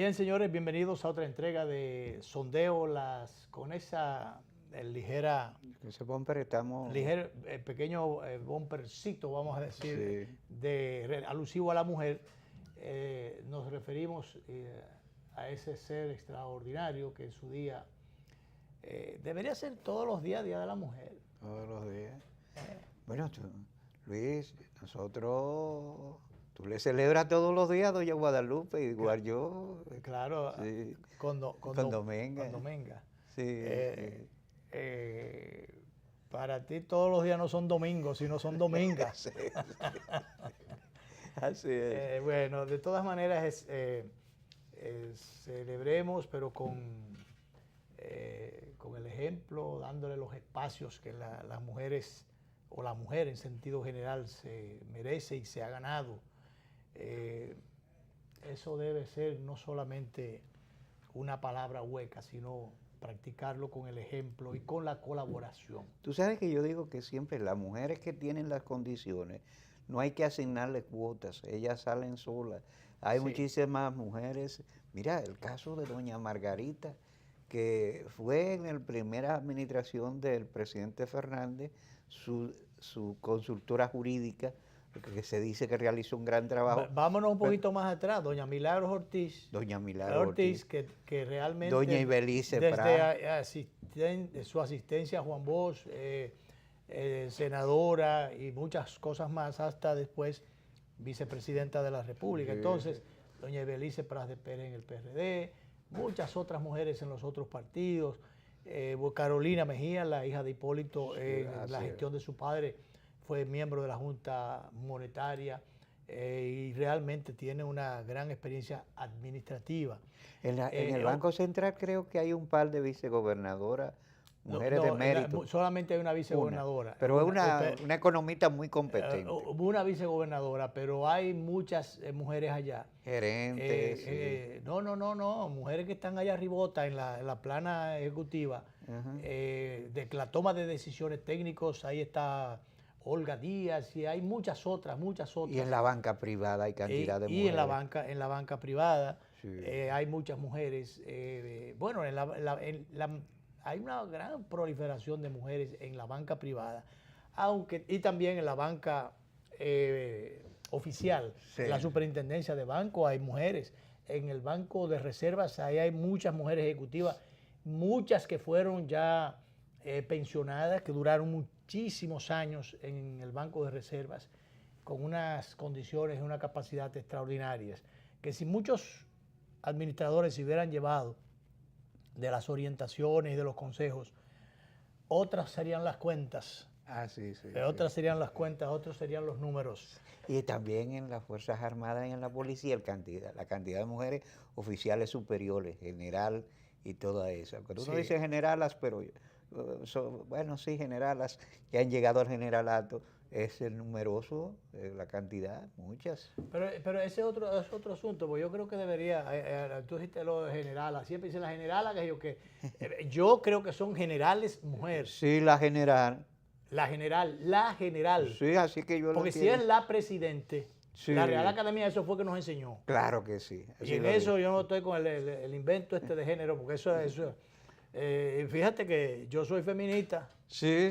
Bien, señores, bienvenidos a otra entrega de Sondeo con esa ligera, Ese bumper estamos... pequeño bumpercito, vamos a decir, Sí. alusivo a la mujer. Nos referimos a ese ser extraordinario que en su día debería ser todos los días Día de la Mujer. Todos los días. Bueno, Luis, tú le celebras todos los días a Doña Guadalupe, igual yo. Claro, Sí. con Dominga. Dominga. Sí, Eh, para ti todos los días no son domingos, sino son domingas. sí. Así es. Bueno, de todas maneras celebremos, pero con el ejemplo, dándole los espacios que las mujeres, o la mujer en sentido general, se merece y se ha ganado. Eso debe ser no solamente una palabra hueca, sino practicarlo con el ejemplo y con la colaboración. Tú sabes que yo digo que siempre las mujeres que tienen las condiciones, no hay que asignarles cuotas, ellas salen solas. Hay muchísimas mujeres. Mira, el caso de doña Margarita, que fue en la primera administración del presidente Fernández, su consultora jurídica, que se dice que realizó un gran trabajo. Vámonos un poquito más atrás, doña Milagros Ortiz. Doña Milagros Ortiz, que realmente... doña Ibelice desde su asistencia a Juan Bosch, senadora y muchas cosas más, hasta después vicepresidenta de la República. Entonces, doña Ibelice Pras de Pérez en el PRD, muchas otras mujeres en los otros partidos, Carolina Mejía, la hija de Hipólito, en la gestión de su padre, fue miembro de la Junta Monetaria y realmente tiene una gran experiencia administrativa. En el Banco Central creo que hay un par de vicegobernadoras, mujeres de mérito. Solamente hay una vicegobernadora. Pero es una economista muy competente. Una vicegobernadora, pero hay muchas mujeres allá. Gerentes. Sí. No, mujeres que están allá arribota en la plana ejecutiva. De la toma de decisiones técnicos, ahí está Olga Díaz, y hay muchas otras. Y en la banca privada hay cantidad de mujeres. Y en la banca privada hay muchas mujeres. Bueno, hay una gran proliferación de mujeres en la banca privada, y también en la banca oficial, en la superintendencia de banco hay mujeres. En el banco de reservas ahí hay muchas mujeres ejecutivas, muchas que fueron ya pensionadas, que duraron muchísimos años en el banco de reservas, con unas condiciones y una capacidad extraordinarias, que si muchos administradores se hubieran llevado de las orientaciones y de los consejos, otras serían las cuentas. Otras serían las cuentas, otros serían los números. Y también en las Fuerzas Armadas y en la policía, la cantidad de mujeres oficiales superiores, general y toda esa. Pero uno dice generalas, pero bueno, sí, generalas que han llegado al generalato. Es el numeroso, la cantidad, muchas. Pero ese es otro asunto, porque yo creo que debería, tú dijiste lo de generala, siempre dicen la generala, yo creo que son generales mujeres. Sí, la general. La general. Sí, así que yo porque si es la presidente, la Real Academia, eso fue que nos enseñó. Claro que sí. Y en eso yo no estoy con el invento de género, porque eso fíjate que yo soy feminista. Sí.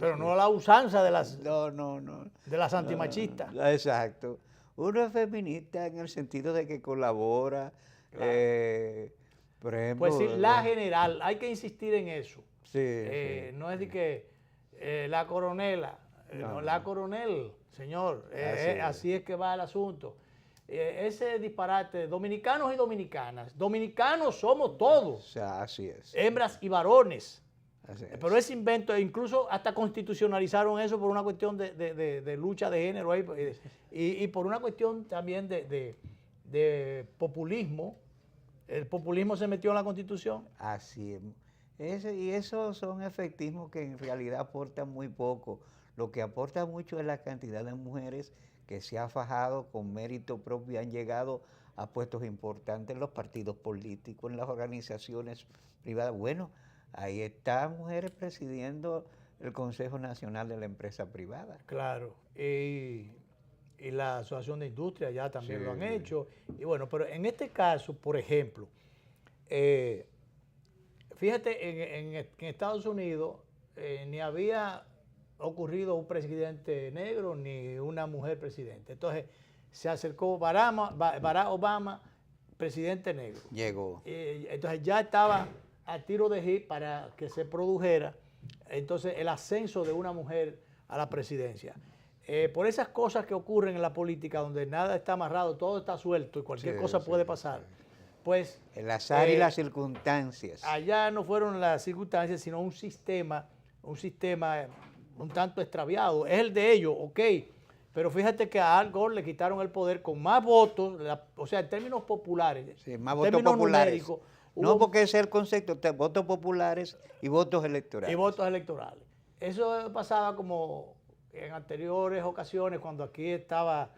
Pero no la usanza de las... No. De las antimachistas. Exacto. Uno es feminista en el sentido de que colabora, claro. Por ejemplo... Pues sí, la general, hay que insistir en eso. Sí. No es de que la coronela, la coronel, señor, así es que va el asunto. Ese disparate, dominicanos y dominicanas, dominicanos somos todos. O sea, así es. Hembras y varones. Pero ese invento, incluso hasta constitucionalizaron eso por una cuestión de lucha de género y por una cuestión también de populismo. El populismo se metió en la Constitución. Así es. Y esos son efectismos que en realidad aportan muy poco. Lo que aporta mucho es la cantidad de mujeres que se ha fajado con mérito propio y han llegado a puestos importantes en los partidos políticos, en las organizaciones privadas. Bueno, ahí están mujeres presidiendo el Consejo Nacional de la Empresa Privada. Claro. y la Asociación de Industria ya también Sí, lo han sí. hecho. Y bueno, pero en este caso, por ejemplo, fíjate, en Estados Unidos ni había ocurrido un presidente negro ni una mujer presidente. Entonces se acercó Barack Obama, presidente negro. Llegó. Entonces ya estaba a tiro de hit para que se produjera entonces el ascenso de una mujer a la presidencia. Por esas cosas que ocurren en la política, donde nada está amarrado, todo está suelto y cualquier Sí, cosa sí, puede pasar, pues el azar y las circunstancias. allá no fueron las circunstancias, sino un sistema un tanto extraviado. Es el de ellos, ok, pero fíjate que a Al Gore le quitaron el poder con más votos, o sea, en términos populares, Sí, más en votos términos populares. numéricos, No, hubo- porque ese es el concepto, votos populares y votos electorales. y votos electorales. Eso pasaba como en anteriores ocasiones, cuando aquí estaba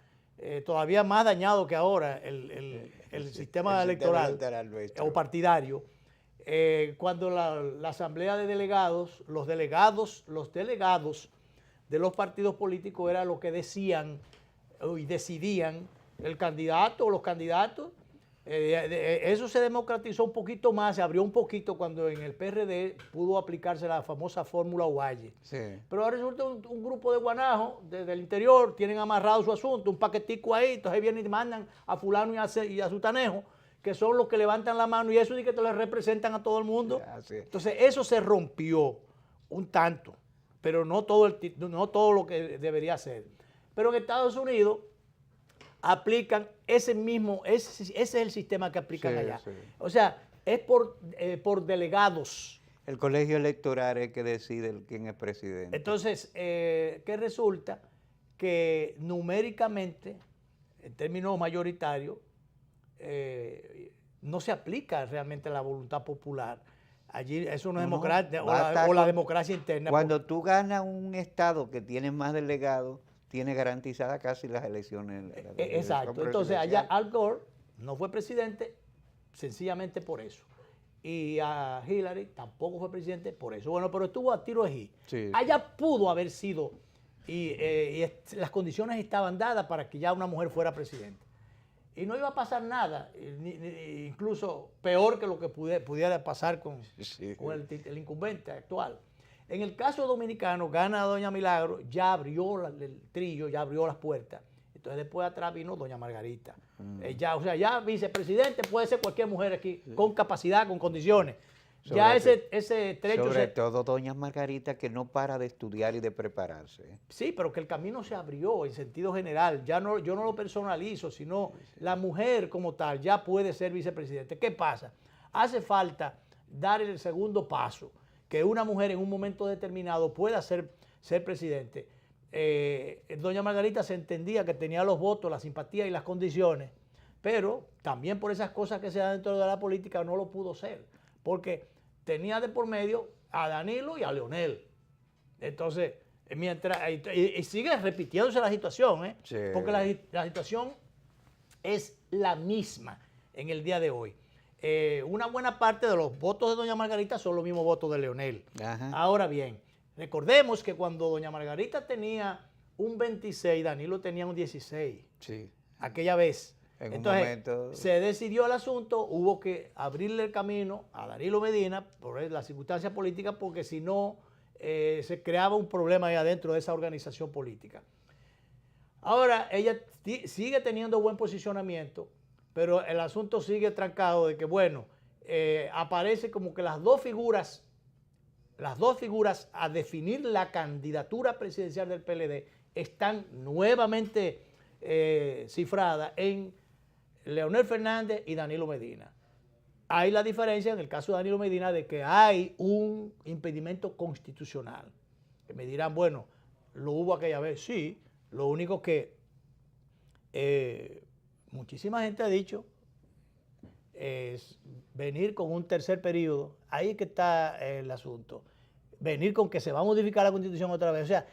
todavía más dañado que ahora el sistema electoral nuestro. o partidario. Cuando la asamblea de delegados, los delegados de los partidos políticos era lo que decían y decidían el candidato o los candidatos. Eso se democratizó un poquito más, se abrió un poquito cuando en el PRD pudo aplicarse la famosa fórmula Ovalle. Sí. Pero ahora resulta un grupo de guanajos del interior, tienen amarrado su asunto, un paquetico ahí, entonces vienen y mandan a fulano y a sutanejo, que son los que levantan la mano y eso y que te les representan a todo el mundo. Ya, sí. Entonces eso se rompió un tanto, pero no todo lo que debería ser. Pero en Estados Unidos aplican ese es el sistema que aplican Sí, allá. sí. O sea, es por delegados. El colegio electoral es el que decide quién es presidente. Entonces, ¿qué resulta? Que numéricamente, en términos mayoritarios, no se aplica realmente la voluntad popular. Allí eso no es democracia, o la democracia interna. Cuando tú ganas un estado que tiene más delegados, tiene garantizadas casi las elecciones. Exacto. Entonces, allá Al Gore no fue presidente sencillamente por eso. Y a Hillary tampoco fue presidente por eso. Bueno, pero estuvo a tiro de hit. Sí, Allá pudo haber sido, y las condiciones estaban dadas para que ya una mujer fuera presidente. Y no iba a pasar nada, incluso peor que lo que pudiera pasar con el incumbente actual. En el caso dominicano, gana doña Milagro, ya abrió el trillo, ya abrió las puertas. Entonces después atrás vino doña Margarita. Ya vicepresidente puede ser cualquier mujer aquí, con capacidad, con condiciones. Ese trecho... Sobre todo doña Margarita, que no para de estudiar y de prepararse. Sí, pero que el camino se abrió en sentido general. Yo no lo personalizo, sino la mujer como tal ya puede ser vicepresidente. ¿Qué pasa? Hace falta dar el segundo paso, que una mujer en un momento determinado pueda ser presidente. Doña Margarita se entendía que tenía los votos, la simpatía y las condiciones, pero también por esas cosas que se dan dentro de la política no lo pudo ser, porque tenía de por medio a Danilo y a Leonel. Entonces, y sigue repitiéndose la situación, Sí. porque la situación es la misma en el día de hoy. Una buena parte de los votos de doña Margarita son los mismos votos de Leonel. Ajá. Ahora bien, recordemos que cuando doña Margarita tenía un 26, Danilo tenía un 16, Sí. aquella vez. En un Entonces, momento... se decidió el asunto, hubo que abrirle el camino a Danilo Medina por las circunstancias políticas, porque si no, se creaba un problema ahí adentro de esa organización política. Ahora, ella sigue teniendo buen posicionamiento, pero el asunto sigue trancado de que, bueno, aparece como que las dos figuras a definir la candidatura presidencial del PLD están nuevamente cifradas en Leonel Fernández y Danilo Medina. Hay la diferencia en el caso de Danilo Medina de que hay un impedimento constitucional. Que me dirán, bueno, lo hubo aquella vez, sí, lo único que muchísima gente ha dicho es venir con un tercer periodo, ahí que está el asunto, venir con que se va a modificar la Constitución otra vez. O sea,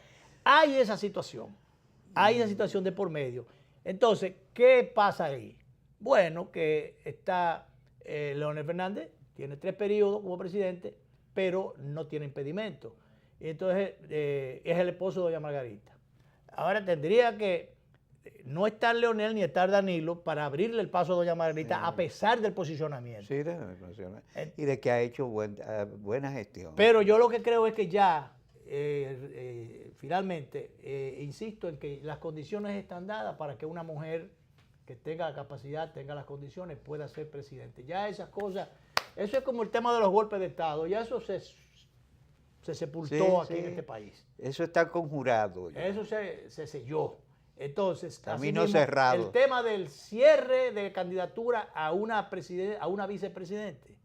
hay esa situación de por medio. Entonces, ¿qué pasa ahí? Bueno, que está Leonel Fernández, tiene 3 periodos como presidente, pero no tiene impedimento. Y entonces es el esposo de doña Margarita. Ahora tendría que no está Leonel ni está Danilo para abrirle el paso a doña Margarita, a pesar del posicionamiento. Sí, y de que ha hecho buena gestión. Pero yo lo que creo es que ya, finalmente, insisto en que las condiciones están dadas para que una mujer que tenga la capacidad, tenga las condiciones, pueda ser presidente. Ya esas cosas, eso es como el tema de los golpes de Estado, ya eso se sepultó aquí en este país. Eso está conjurado. Ya. Eso se selló. Entonces, camino mismo, cerrado. El tema del cierre de candidatura a una vicepresidente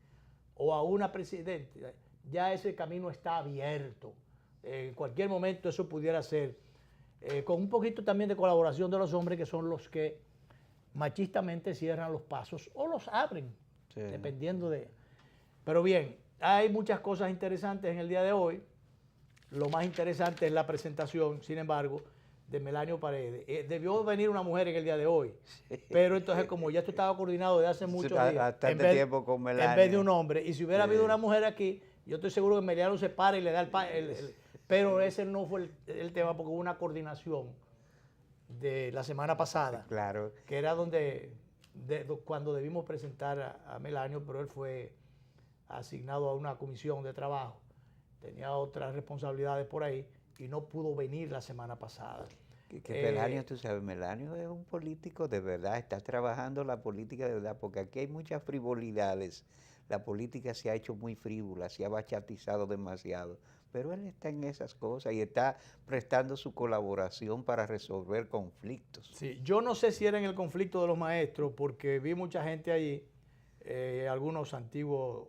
o a una presidente, ya ese camino está abierto. En cualquier momento eso pudiera ser, con un poquito también de colaboración de los hombres, que son los que machistamente cierran los pasos o los abren, dependiendo de... Pero bien, hay muchas cosas interesantes en el día de hoy. Lo más interesante es la presentación, sin embargo, de Melanio Paredes. Debió venir una mujer en el día de hoy, pero entonces como ya esto estaba coordinado desde hace muchos días, tiempo con Melanio, en vez de un hombre, y si hubiera habido una mujer aquí, yo estoy seguro que Melanio se para y le da pero ese no fue el tema, porque hubo una coordinación de la semana pasada, claro, que era cuando debimos presentar a Melanio, pero él fue asignado a una comisión de trabajo, tenía otras responsabilidades por ahí y no pudo venir la semana pasada. Melanio, tú sabes, Melanio es un político de verdad, está trabajando la política de verdad, porque aquí hay muchas frivolidades. La política se ha hecho muy frívola, se ha bachatizado demasiado, pero él está en esas cosas y está prestando su colaboración para resolver conflictos. Sí, yo no sé si era en el conflicto de los maestros, porque vi mucha gente allí, algunos antiguos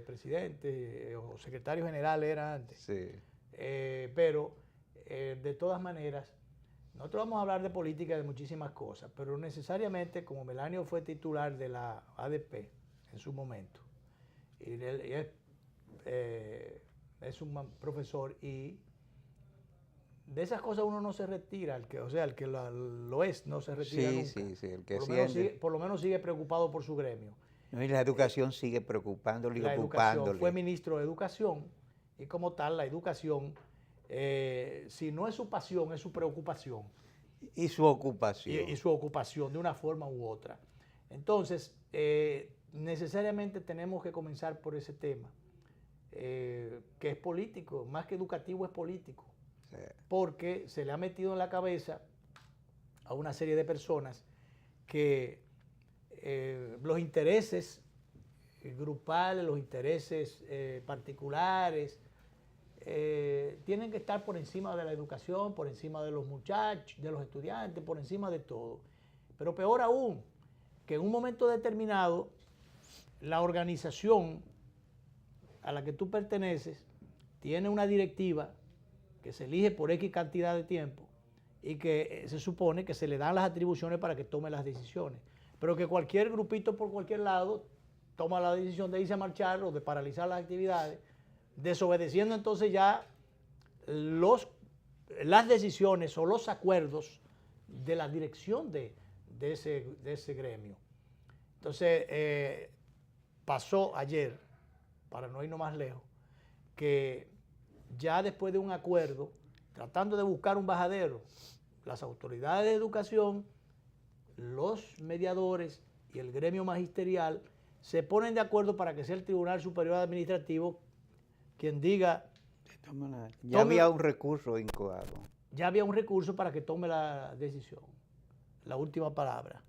presidentes o secretarios generales eran antes. Sí. Pero de todas maneras, nosotros vamos a hablar de política, de muchísimas cosas, pero necesariamente, como Melanio fue titular de la ADP en su momento, y él es un profesor, y de esas cosas uno no se retira, el que lo es, no se retira nunca. Sí, el que por lo menos sigue preocupado por su gremio. No, y la educación sigue preocupándole y ocupándole. Fue ministro de Educación, y como tal, la educación, si no es su pasión, es su preocupación. Y su ocupación. Y su ocupación, de una forma u otra. Entonces, necesariamente tenemos que comenzar por ese tema, que es político, más que educativo es político, porque se le ha metido en la cabeza a una serie de personas que los intereses grupales, los intereses particulares, tienen que estar por encima de la educación, por encima de los muchachos, de los estudiantes, por encima de todo. Pero peor aún, que en un momento determinado, la organización a la que tú perteneces tiene una directiva que se elige por X cantidad de tiempo y que se supone que se le dan las atribuciones para que tome las decisiones. Pero que cualquier grupito por cualquier lado toma la decisión de irse a marchar o de paralizar las actividades, desobedeciendo entonces ya las decisiones o los acuerdos de la dirección de ese gremio. Entonces, pasó ayer, para no irnos más lejos, que ya después de un acuerdo, tratando de buscar un bajadero, las autoridades de educación, los mediadores y el gremio magisterial se ponen de acuerdo para que sea el Tribunal Superior Administrativo quien diga... Ya había un recurso incoado. Ya había un recurso para que tome la decisión, la última palabra.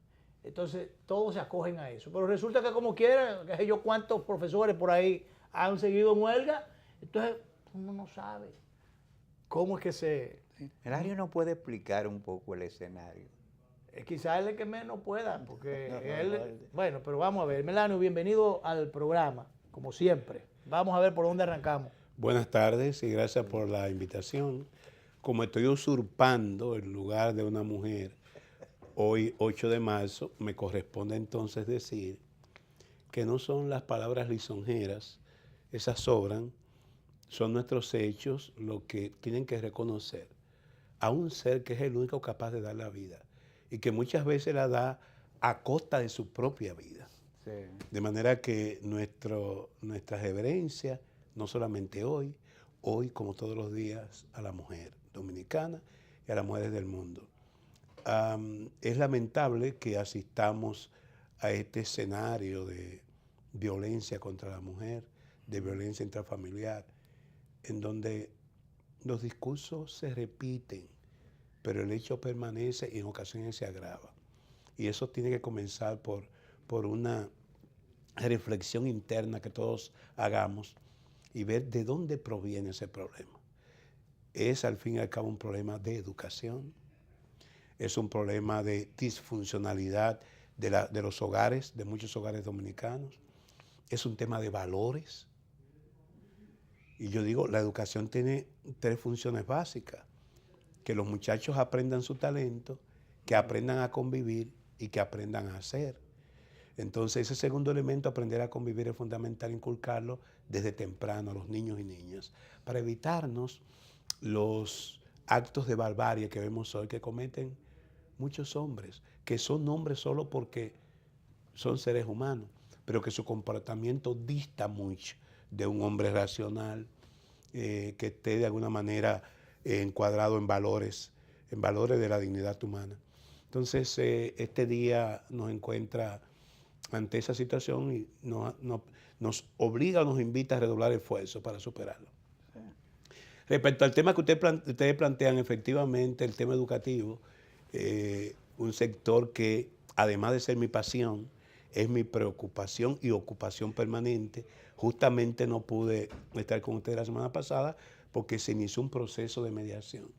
Entonces, todos se acogen a eso. Pero resulta que como quiera, que sé yo cuántos profesores por ahí han seguido en huelga, entonces uno no sabe cómo es que se... Melanio no puede explicar un poco el escenario. Quizás él es el que menos pueda, porque Bueno, pero vamos a ver. Melanio, bienvenido al programa, como siempre. Vamos a ver por dónde arrancamos. Buenas tardes y gracias por la invitación. Como estoy usurpando el lugar de una mujer, hoy 8 de marzo, me corresponde entonces decir que no son las palabras lisonjeras, esas sobran, son nuestros hechos lo que tienen que reconocer a un ser que es el único capaz de dar la vida y que muchas veces la da a costa de su propia vida. Sí. De manera que nuestra reverencia, no solamente hoy como todos los días, a la mujer dominicana y a las mujeres del mundo. es lamentable que asistamos a este escenario de violencia contra la mujer, de violencia intrafamiliar, en donde los discursos se repiten, pero el hecho permanece y en ocasiones se agrava. Y eso tiene que comenzar por una reflexión interna que todos hagamos y ver de dónde proviene ese problema. Es al fin y al cabo un problema de educación, es un problema de disfuncionalidad de los hogares, de muchos hogares dominicanos, es un tema de valores. Y yo digo, la educación tiene 3 funciones básicas: que los muchachos aprendan su talento, que aprendan a convivir y que aprendan a hacer. Entonces, ese segundo elemento, aprender a convivir, es fundamental inculcarlo desde temprano a los niños y niñas, para evitarnos los actos de barbarie que vemos hoy que cometen muchos hombres, que son hombres solo porque son seres humanos, pero que su comportamiento dista mucho de un hombre racional, que esté de alguna manera encuadrado en valores de la dignidad humana. Entonces, este día nos encuentra ante esa situación y nos obliga o nos invita a redoblar esfuerzos para superarlo. Respecto al tema que ustedes plantean, efectivamente, el tema educativo, un sector que, además de ser mi pasión, es mi preocupación y ocupación permanente. Justamente no pude estar con ustedes la semana pasada porque se inició un proceso de mediación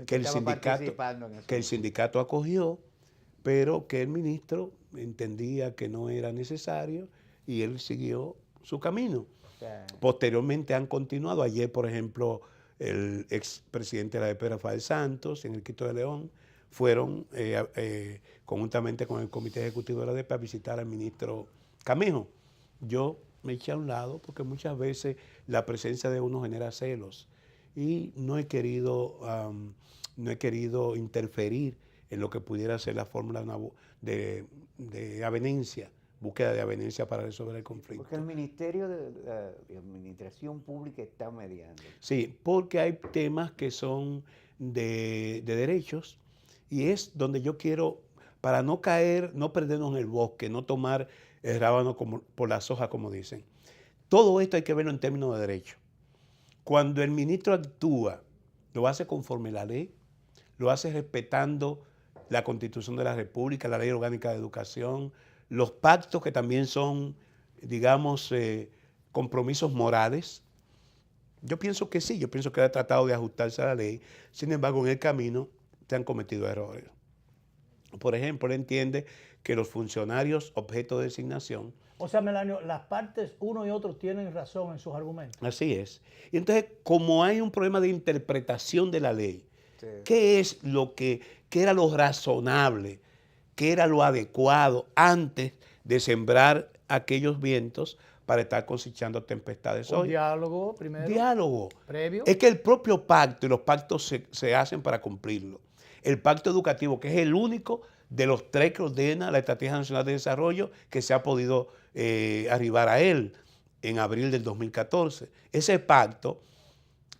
que el sindicato acogió, pero que el ministro entendía que no era necesario y él siguió su camino. Posteriormente han continuado. Ayer, por ejemplo, el expresidente de la ADP, Rafael Santos, en el Quito de León, fueron conjuntamente con el Comité Ejecutivo de la ADP a visitar al ministro Camejo. Yo me eché a un lado porque muchas veces la presencia de uno genera celos y no he querido interferir en lo que pudiera ser la fórmula de avenencia, búsqueda de avenencia para resolver el conflicto. Porque el Ministerio de Administración Pública está mediando. Sí, porque hay temas que son de derechos y es donde yo quiero, para no caer, no perdernos en el bosque, no tomar el rábano por las hojas, como dicen. Todo esto hay que verlo en términos de derecho. Cuando el ministro actúa, lo hace conforme a la ley, lo hace respetando la Constitución de la República, la Ley Orgánica de Educación, los pactos que también son, digamos, compromisos morales. Yo pienso que sí, yo pienso que ha tratado de ajustarse a la ley. Sin embargo, en el camino se han cometido errores. Por ejemplo, él entiende que los funcionarios objeto de designación... O sea, Melanio, las partes, uno y otro, tienen razón en sus argumentos. Así es. Y entonces, como hay un problema de interpretación de la ley, sí, ¿qué es qué era lo razonable, qué era lo adecuado antes de sembrar aquellos vientos para estar cosechando tempestades hoy? Diálogo primero. Diálogo. Previo. Es que el propio pacto y los pactos se hacen para cumplirlo. El pacto educativo, que es el único de los 3 que ordena la Estrategia Nacional de Desarrollo, que se ha podido arribar a él en abril del 2014. Ese pacto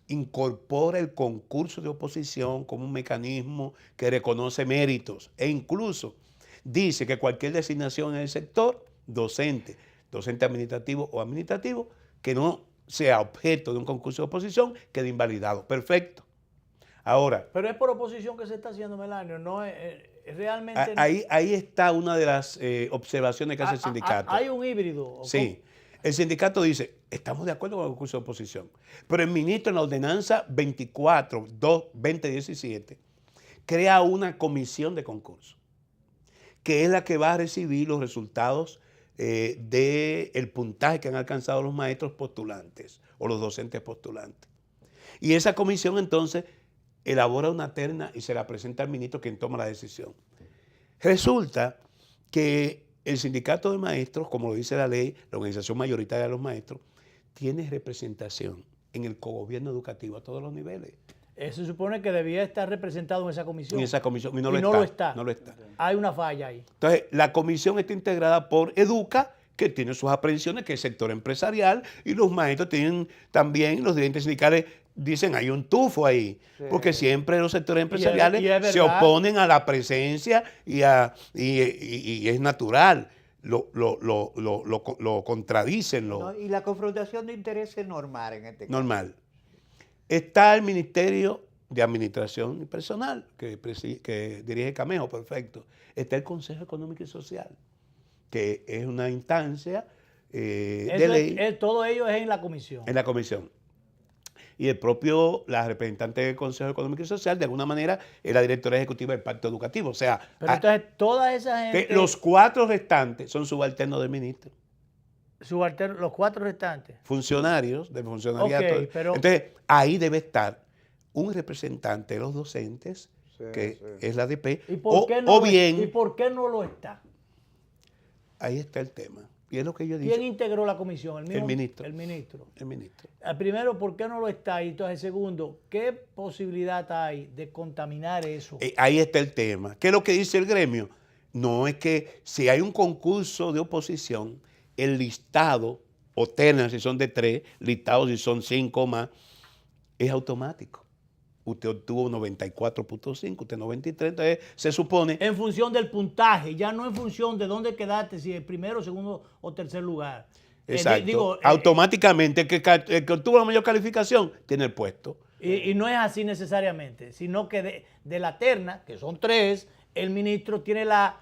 incorpora el concurso de oposición como un mecanismo que reconoce méritos e incluso dice que cualquier designación en el sector, docente administrativo o administrativo, que no sea objeto de un concurso de oposición, quede invalidado. Perfecto. Ahora... Pero es por oposición que se está haciendo, Melanio, no es realmente... Ahí está una de las observaciones que hace el sindicato. Hay un híbrido. Sí. El sindicato dice, estamos de acuerdo con el concurso de oposición, pero el ministro en la ordenanza 24/2017 crea una comisión de concurso, que es la que va a recibir los resultados del puntaje que han alcanzado los maestros postulantes o los docentes postulantes. Y esa comisión entonces elabora una terna y se la presenta al ministro, quien toma la decisión. Resulta que el sindicato de maestros, como lo dice la ley, la organización mayoritaria de los maestros, tiene representación en el cogobierno educativo a todos los niveles. Eso se supone que debía estar representado en esa comisión. En esa comisión, y no lo está. No lo está. Hay una falla ahí. Entonces, la comisión está integrada por Educa, que tiene sus aprensiones, que es el sector empresarial, y los maestros tienen también, los dirigentes sindicales dicen, hay un tufo ahí, Sí. porque siempre los sectores empresariales y es se verdad. oponen a la presencia y es natural, lo contradicen, ¿No? Y la confrontación de intereses es normal en este caso. normal. Está el Ministerio de Administración y Personal, que dirige Camejo, perfecto. Está el Consejo Económico y Social, que es una instancia de ley Todo ello es en la comisión. en la comisión. Y la representante del Consejo Económico y Social, de alguna manera, es la directora ejecutiva del Pacto Educativo. O sea, Pero entonces toda esa gente, los 4 restantes son subalternos del ministro. los 4 restantes. Funcionarios del funcionariato. Ok, pero- Entonces, ahí debe estar un representante de los docentes, Sí, que sí. es la ADP, ¿Y por qué no o lo- bien, ¿Y por qué no lo está? ahí está el tema. Y es lo que yo ¿Quién digo, integró la comisión? El ministro. El ministro. el ministro. Primero, ¿por qué no lo está? Y entonces, segundo, ¿qué posibilidad hay de contaminar eso? Ahí está el tema. ¿Qué es lo que dice el gremio? No, es que si hay un concurso de oposición, el listado, o ternas si son de 3, listados si son 5 o más, es automático. Usted obtuvo 94.5, usted 93, entonces se supone... En función del puntaje, ya no en función de dónde quedaste, si el primero, segundo o tercer lugar. Exacto. Automáticamente el que obtuvo la mayor calificación tiene el puesto. Y no es así necesariamente, sino que de la terna, que son 3, el ministro tiene la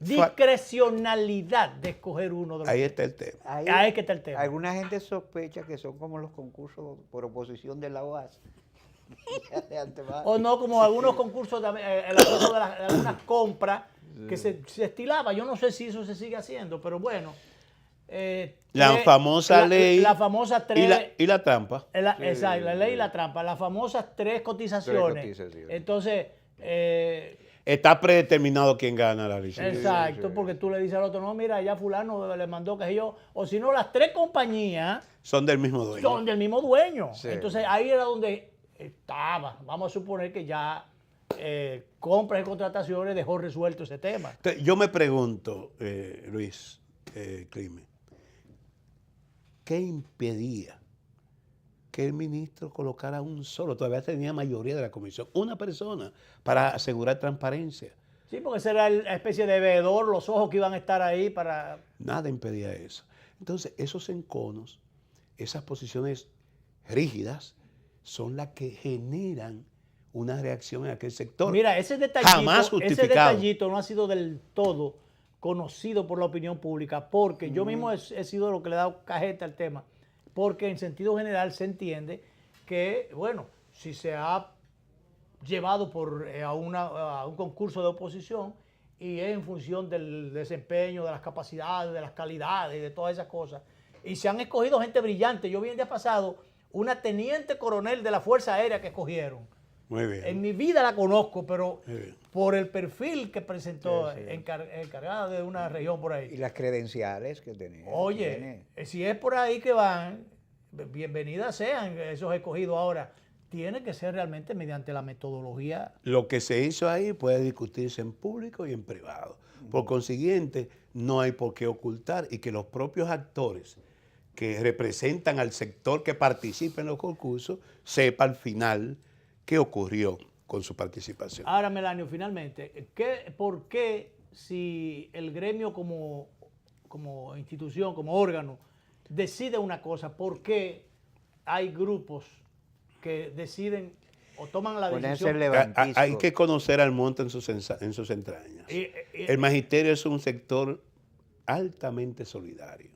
discrecionalidad de escoger uno de los Ahí tres. está el tema. Ahí es que está el tema. Alguna gente sospecha que son como los concursos por oposición de la OAS. De antemano. O no, como algunos concursos, el asunto de algunas compras que se estilaba. Yo no sé si eso se sigue haciendo, pero bueno. La famosa ley La famosa 3. y la trampa. Exacto, la ley y la trampa. Las famosas 3 cotizaciones. 3 cotizaciones. Entonces, Está predeterminado quién gana la licencia. exacto, porque tú le dices al otro, no, mira, ya fulano le mandó que yo. O si no, las 3 compañías Son del mismo dueño. son del mismo dueño. Sí. Entonces, ahí era donde estaba. Vamos a suponer que ya compras y contrataciones dejó resuelto ese tema. Entonces, yo me pregunto, Luis Climen, ¿qué impedía que el ministro colocara un solo? Todavía tenía mayoría de la comisión, una persona, para asegurar transparencia. Sí, porque esa era la especie de veedor, los ojos que iban a estar ahí para... Nada impedía eso. Entonces, esos enconos, esas posiciones rígidas, son las que generan una reacción en aquel sector. Mira, ese Jamás justificado. detallito no ha sido del todo conocido por la opinión pública, porque yo mismo he sido lo que le he dado cajeta al tema, porque en sentido general se entiende que, bueno, si se ha llevado a un concurso de oposición y es en función del desempeño, de las capacidades, de las calidades, de todas esas cosas, y se han escogido gente brillante. Yo vi el día pasado una teniente coronel de la Fuerza Aérea que escogieron. Muy bien. En mi vida la conozco, pero Muy bien. por el perfil que presentó, Sí, sí. encargada de una región por Y ahí. las credenciales que tenía. Oye, si es por ahí que van, bienvenidas sean esos escogidos ahora. Tiene que ser realmente mediante la metodología. Lo que se hizo ahí puede discutirse en público y en privado. Por consiguiente, no hay por qué ocultar y que los propios actores que representan al sector que participa en los concursos sepa al final qué ocurrió con su participación. Ahora, Melanio, finalmente, ¿por qué si el gremio como institución, como órgano, decide una cosa, por qué hay grupos que deciden o toman la Ponerse decisión? levantisco. Hay que conocer al monte en sus entrañas. El magisterio es un sector altamente solidario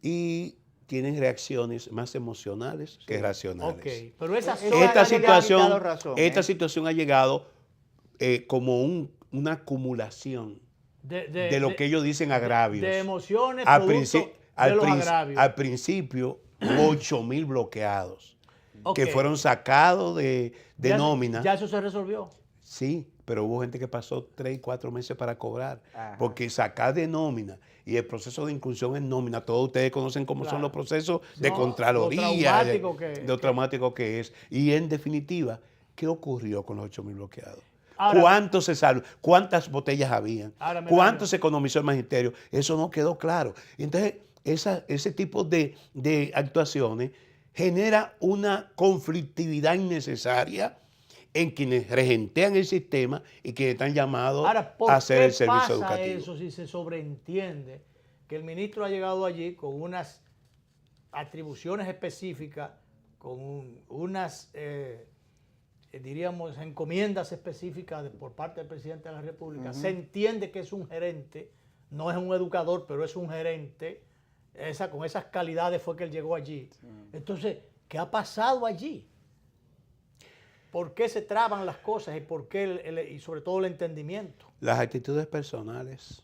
y tienen reacciones más emocionales que racionales. Ok, pero esa Esta Esta situación ha llegado como una acumulación de lo que ellos dicen agravios. de emociones, Al, producto princi- de al los princi- agravios. al principio hubo 8,000 bloqueados Ok. que fueron sacados de nómina. Ya eso se resolvió. Sí, pero hubo gente que pasó 3 y 4 meses para cobrar. Ajá. Porque sacar de nómina y el proceso de inclusión en nómina, todos ustedes conocen cómo son Claro. los procesos de No, Contraloría, lo traumático de lo traumático que es. Y en definitiva, ¿qué ocurrió con los 8,000 bloqueados? Ahora, ¿cuánto se salvó? ¿Cuántas botellas habían? Ahora, Melanio, ¿Cuánto se economizó el magisterio? Eso no quedó claro. Entonces, ese tipo de actuaciones genera una conflictividad innecesaria en quienes regentean el sistema y quienes están llamados ahora, ¿por a hacer qué el servicio pasa educativo. eso si se sobreentiende que el ministro ha llegado allí con unas atribuciones específicas, con unas, diríamos, encomiendas específicas por parte del presidente de la República? Se entiende que es un gerente, no es un educador, pero es un gerente. Con esas calidades fue que él llegó allí. Entonces, ¿qué ha pasado allí? ¿Por qué se traban las cosas y por qué y sobre todo el entendimiento? Las actitudes personales,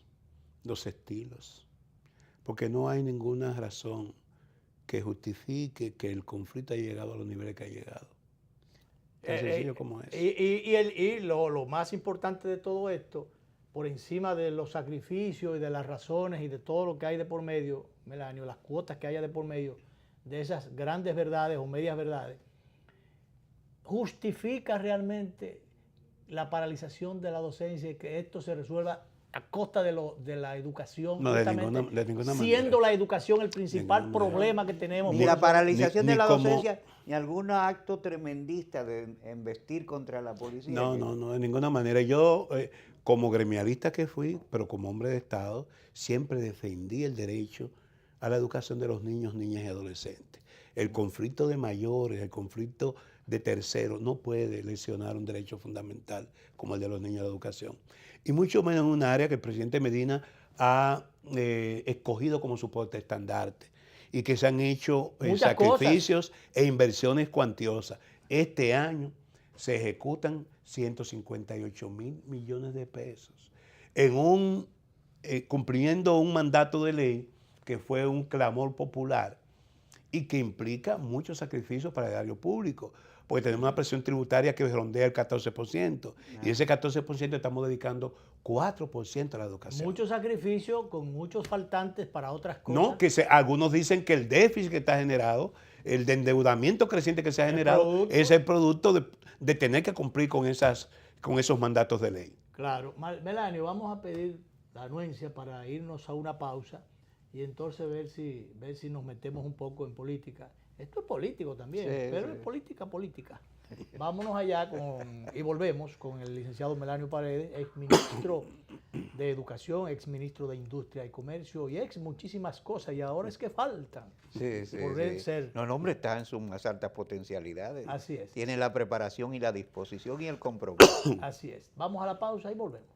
los estilos, porque no hay ninguna razón que justifique que el conflicto haya llegado a los niveles que ha llegado. Tan sencillo como es. Y lo más importante de todo esto, por encima de los sacrificios y de las razones y de todo lo que hay de por medio, Melanio, las cuotas que haya de por medio de esas grandes verdades o medias verdades, justifica realmente la paralización de la docencia y que esto se resuelva a costa de la educación. No, de ninguna siendo manera. la educación el principal problema que tenemos. Ni la paralización de la como- docencia, ni algún acto tremendista de embestir contra la policía. No, de ninguna manera. Yo, como gremialista que fui, pero como hombre de Estado, siempre defendí el derecho a la educación de los niños, niñas y adolescentes. El conflicto de mayores, el conflicto de terceros, no puede lesionar un derecho fundamental como el de los niños a la educación. Y mucho menos en un área que el presidente Medina ha escogido como su estandarte y que se han hecho sacrificios e inversiones cuantiosas. Este año se ejecutan 158.000 millones de pesos cumpliendo un mandato de ley que fue un clamor popular y que implica muchos sacrificios para el erario público, porque tenemos una presión tributaria que rondea el 14%, y ese 14% estamos dedicando 4% a la educación. Mucho sacrificio con muchos faltantes para otras cosas. No, algunos dicen que el déficit que está generado, el de endeudamiento creciente que se ha generado, es el producto de tener que cumplir con esos mandatos de ley. Claro. Melanio, vamos a pedir la anuencia para irnos a una pausa y entonces ver si nos metemos un poco en política. Esto es político también, pero es política. Vámonos allá y volvemos con el licenciado Melanio Paredes, ex ministro de Educación, ex ministro de Industria y Comercio y ex muchísimas cosas, y ahora es que faltan. Ser. No, hombre, está en sus más altas potencialidades. Así es. Tiene la preparación y la disposición y el compromiso. Así es. Vamos a la pausa y volvemos.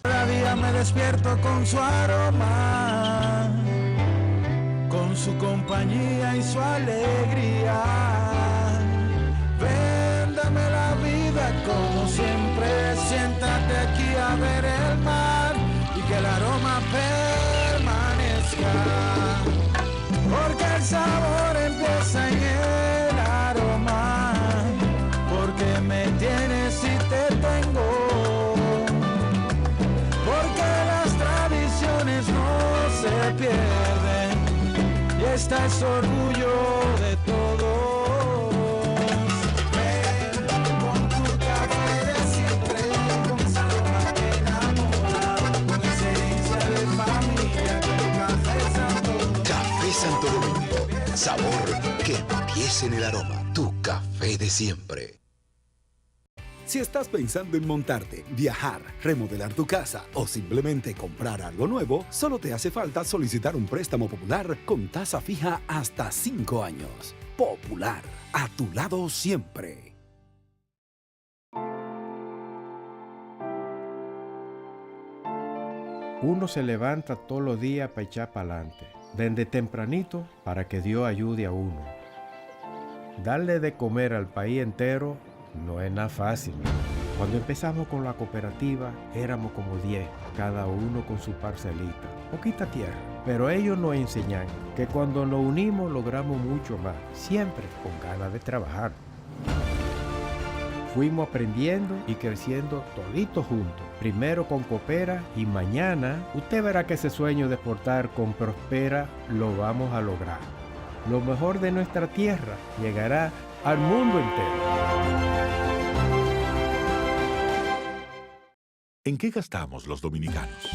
Cada día me despierto con su aroma, con su compañía y su alegría. Véndame la vida como siempre, siéntate aquí a ver el mar y que el aroma permanezca. Porque el sabor empieza en el aroma, porque me tienes y te tengo. Porque las tradiciones no se pierden y esta es orgullo de todos. Ven con tu café de siempre, con esa aroma que enamora, con esencia de familia, que tu café es Santo. Café Santo Domingo, sabor que empieza en el aroma. Tu café de siempre. Si estás pensando en montarte, viajar, remodelar tu casa o simplemente comprar algo nuevo, solo te hace falta solicitar un préstamo popular con tasa fija hasta 5 años. Popular, a tu lado siempre. Uno se levanta todos los días para echar para adelante, desde tempranito para que Dios ayude a uno. Darle de comer al país entero no es nada fácil. Cuando empezamos con la cooperativa éramos como 10, cada uno con su parcelita. poquita tierra. Pero ellos nos enseñan que cuando nos unimos logramos mucho más, siempre con ganas de trabajar. Fuimos aprendiendo y creciendo toditos juntos. Primero con Coopera y mañana usted verá que ese sueño de exportar con Prospera lo vamos a lograr. Lo mejor de nuestra tierra llegará al mundo entero. ¿En qué gastamos los dominicanos?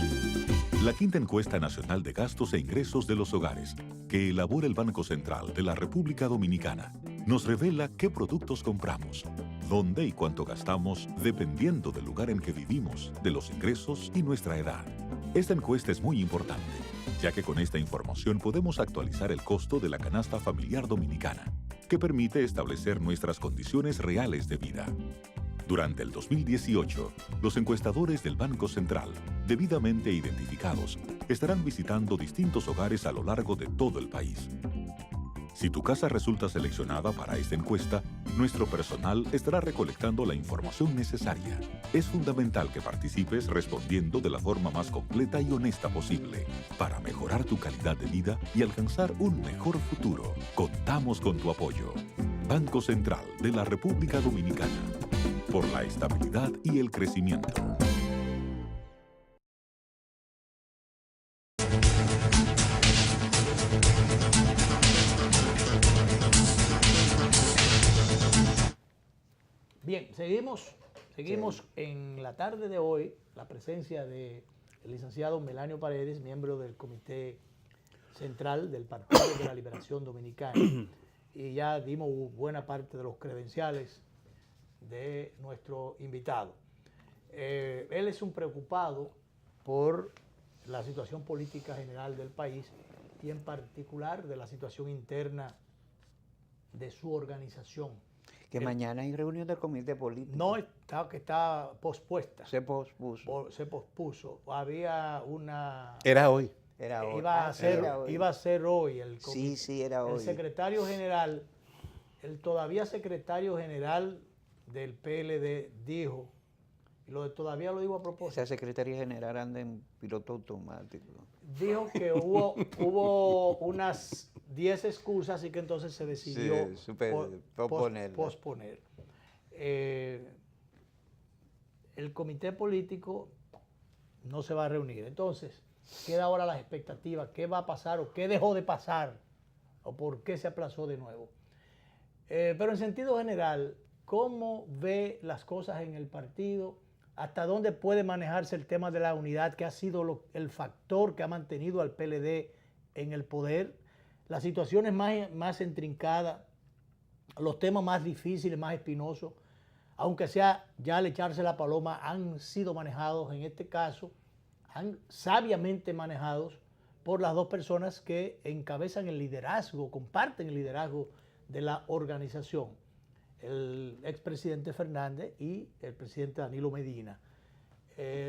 La quinta encuesta nacional de gastos e ingresos de los hogares, que elabora el Banco Central de la República Dominicana, nos revela qué productos compramos, dónde y cuánto gastamos dependiendo del lugar en que vivimos, de los ingresos y nuestra edad. Esta encuesta es muy importante, ya que con esta información podemos actualizar el costo de la canasta familiar dominicana, que permite establecer nuestras condiciones reales de vida. Durante el 2018, los encuestadores del Banco Central, debidamente identificados, estarán visitando distintos hogares a lo largo de todo el país. Si tu casa resulta seleccionada para esta encuesta, nuestro personal estará recolectando la información necesaria. Es fundamental que participes respondiendo de la forma más completa y honesta posible para mejorar tu calidad de vida y alcanzar un mejor futuro. Contamos con tu apoyo. Banco Central de la República Dominicana. Por la estabilidad y el crecimiento. Bien, seguimos en la tarde de hoy, la presencia del licenciado Melanio Paredes, miembro del Comité Central del Partido de la Liberación Dominicana, y ya dimos buena parte de los credenciales de nuestro invitado. Él es un preocupado por la situación política general del país y en particular de la situación interna de su organización. Que mañana hay reunión del comité político. No, está pospuesta. Se pospuso. Se pospuso. Había una... Era hoy. Era hoy. Iba a ser hoy el comité. Sí, era hoy. El secretario general, el todavía secretario general del PLD dijo, y todavía lo digo a propósito. Esa secretaria general anda en piloto automático. Dijo que hubo unas 10 excusas y que entonces se decidió posponer. El comité político no se va a reunir. Entonces, queda ahora la expectativa, qué va a pasar o qué dejó de pasar o por qué se aplazó de nuevo. Pero en sentido general, ¿cómo ve las cosas en el partido? ¿Hasta dónde puede manejarse el tema de la unidad, que ha sido el factor que ha mantenido al PLD en el poder? Las situaciones más intrincadas, los temas más difíciles, más espinosos, aunque sea ya al echarse la paloma, han sido manejados en este caso, sabiamente manejados por las dos personas que encabezan el liderazgo, comparten el liderazgo de la organización, el expresidente Fernández y el presidente Danilo Medina,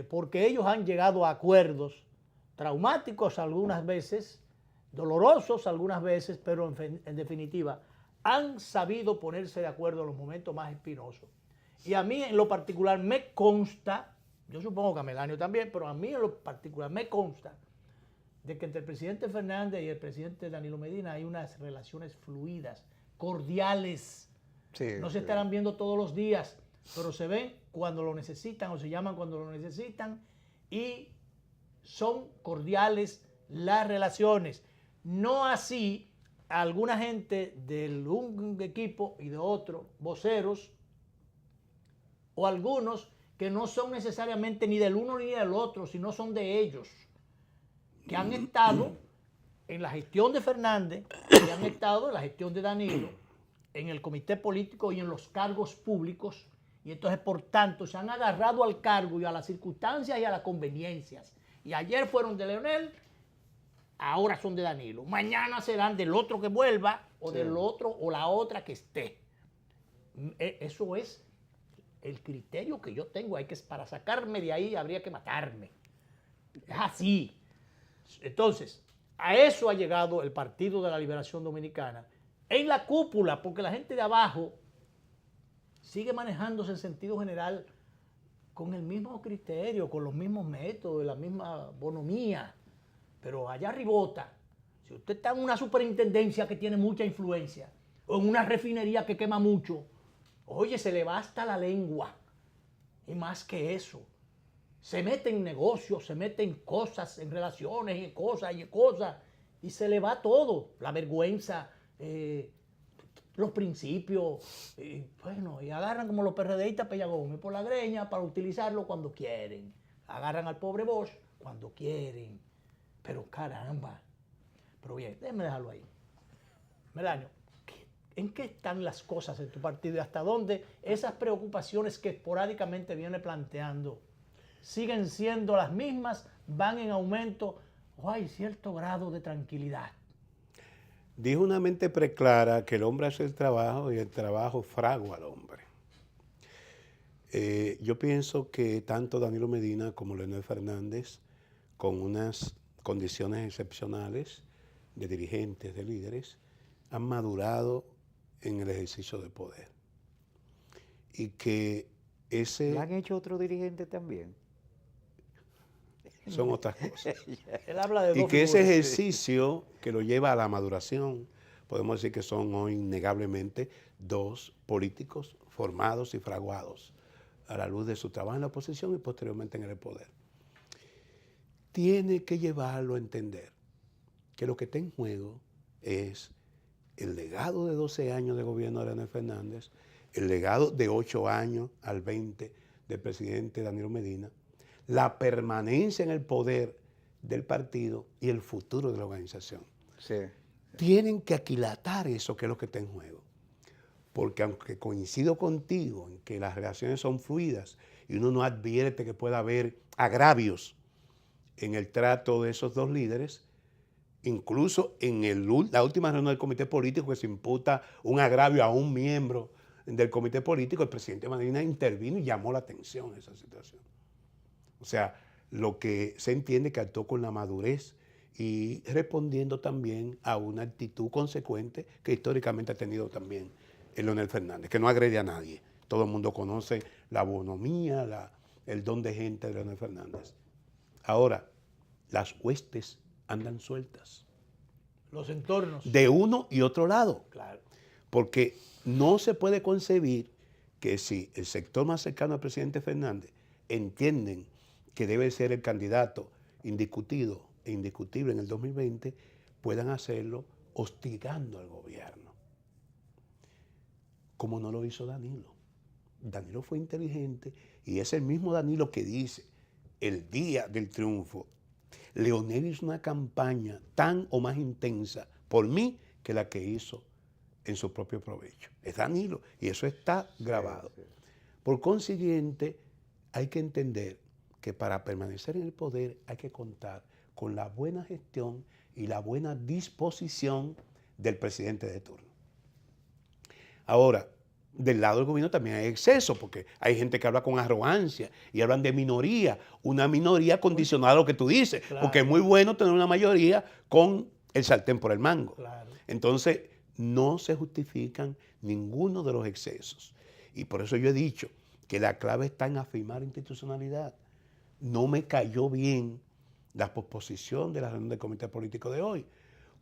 porque ellos han llegado a acuerdos traumáticos algunas veces, dolorosos algunas veces, pero en definitiva han sabido ponerse de acuerdo en los momentos más espinosos. Y a mí en lo particular me consta, yo supongo que a Melanio también, pero a mí en lo particular me consta de que entre el presidente Fernández y el presidente Danilo Medina hay unas relaciones fluidas, cordiales. Sí, no se estarán viendo todos los días, pero se ven cuando lo necesitan o se llaman cuando lo necesitan y son cordiales las relaciones. No así a alguna gente de un equipo y de otro, voceros, o algunos que no son necesariamente ni del uno ni del otro, sino son de ellos, que han estado en la gestión de Fernández, que han estado en la gestión de Danilo, en el comité político y en los cargos públicos, y entonces por tanto se han agarrado al cargo y a las circunstancias y a las conveniencias. Y ayer fueron de Leonel, ahora son de Danilo. Mañana serán del otro que vuelva o del otro o la otra que esté. Eso es el criterio que yo tengo. Para sacarme de ahí habría que matarme. Es así. Entonces, a eso ha llegado el Partido de la Liberación Dominicana en la cúpula, porque la gente de abajo sigue manejándose en sentido general con el mismo criterio, con los mismos métodos, la misma bonomía. Pero allá arribota, si usted está en una superintendencia que tiene mucha influencia, o en una refinería que quema mucho, oye, se le va hasta la lengua. Y más que eso, se mete en negocios, se mete en cosas, en relaciones, en cosas, y se le va todo. La vergüenza, los principios, bueno, y agarran como los PRDistas Pellagón por la greña para utilizarlo cuando quieren. Agarran al pobre Bosch cuando quieren. Pero caramba. Pero bien, déjeme dejarlo ahí. Melanio, ¿en qué están las cosas en tu partido y hasta dónde esas preocupaciones que esporádicamente viene planteando siguen siendo las mismas, van en aumento o hay cierto grado de tranquilidad? Dijo una mente preclara que el hombre hace el trabajo y el trabajo fragua al hombre. Yo pienso que tanto Danilo Medina como Leonel Fernández, con unas condiciones excepcionales de dirigentes, de líderes, han madurado en el ejercicio del poder. Y que ese... ¿Lo han hecho otros dirigentes también? Son otras cosas. Él habla de Y dos que ese figuras. ejercicio que lo lleva a la maduración, podemos decir que son hoy innegablemente dos políticos formados y fraguados a la luz de su trabajo en la oposición y posteriormente en el poder. Tiene que llevarlo a entender que lo que está en juego es el legado de 12 años de gobierno de Leonel Fernández, el legado de 8 años al 20 del presidente Danilo Medina, la permanencia en el poder del partido y el futuro de la organización. Sí. Tienen que aquilatar eso que es lo que está en juego. Porque aunque coincido contigo en que las relaciones son fluidas y uno no advierte que pueda haber agravios en el trato de esos dos líderes, incluso en la última reunión del comité político que se imputa un agravio a un miembro del comité político, el presidente Medina intervino y llamó la atención a esa situación. O sea, lo que se entiende que actuó con la madurez y respondiendo también a una actitud consecuente que históricamente ha tenido también el Leonel Fernández, que no agrede a nadie. Todo el mundo conoce la bonomía, el don de gente de Leonel Fernández. Ahora, las huestes andan sueltas. Los entornos. De uno y otro lado. Claro. Porque no se puede concebir que si el sector más cercano al presidente Fernández entienden que debe ser el candidato indiscutido e indiscutible en el 2020, puedan hacerlo hostigando al gobierno. Como no lo hizo Danilo. Danilo fue inteligente y es el mismo Danilo que dice el día del triunfo: Leonel hizo una campaña tan o más intensa por mí que la que hizo en su propio provecho. Es Danilo y eso está grabado. Sí, sí. Por consiguiente, hay que entender que para permanecer en el poder hay que contar con la buena gestión y la buena disposición del presidente de turno. Ahora, del lado del gobierno también hay exceso, porque hay gente que habla con arrogancia y hablan de minoría, una minoría condicionada a lo que tú dices, claro. Porque es muy bueno tener una mayoría con el sartén por el mango. Claro. Entonces, no se justifican ninguno de los excesos. Y por eso yo he dicho que la clave está en afirmar institucionalidad. No me cayó bien la posposición de la reunión del comité político de hoy,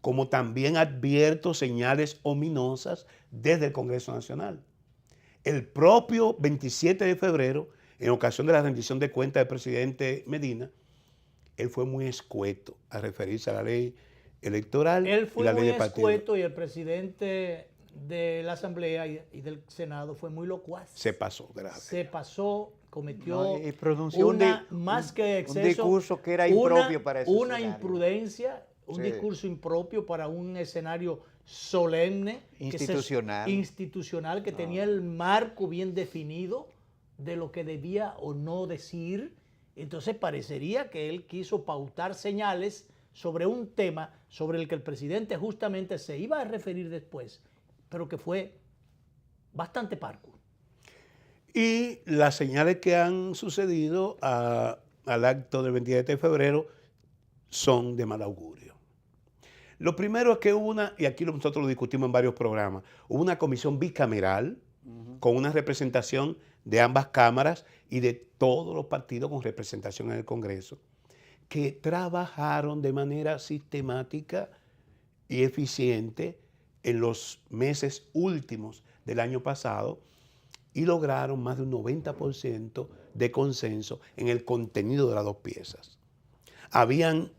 como también advierto señales ominosas desde el Congreso Nacional. El propio 27 de febrero, en ocasión de la rendición de cuentas del presidente Medina, él fue muy escueto a referirse a la ley electoral él fue y la ley de muy partido. escueto y el presidente de la Asamblea y del Senado fue muy locuaz. Se pasó, gracias. Se pasó, cometió más que exceso, un discurso que era impropio para ese una escenario. Imprudencia, un discurso impropio para un escenario solemne, institucional, que tenía el marco bien definido de lo que debía o no decir. Entonces parecería que él quiso pautar señales sobre un tema sobre el que el presidente justamente se iba a referir después, pero que fue bastante parco. Y las señales que han sucedido al acto del 27 de febrero son de mal augurio. Lo primero es que hubo y aquí nosotros lo discutimos en varios programas, hubo una comisión bicameral con una representación de ambas cámaras y de todos los partidos con representación en el Congreso, que trabajaron de manera sistemática y eficiente en los meses últimos del año pasado y lograron más de un 90% de consenso en el contenido de las dos piezas. Habían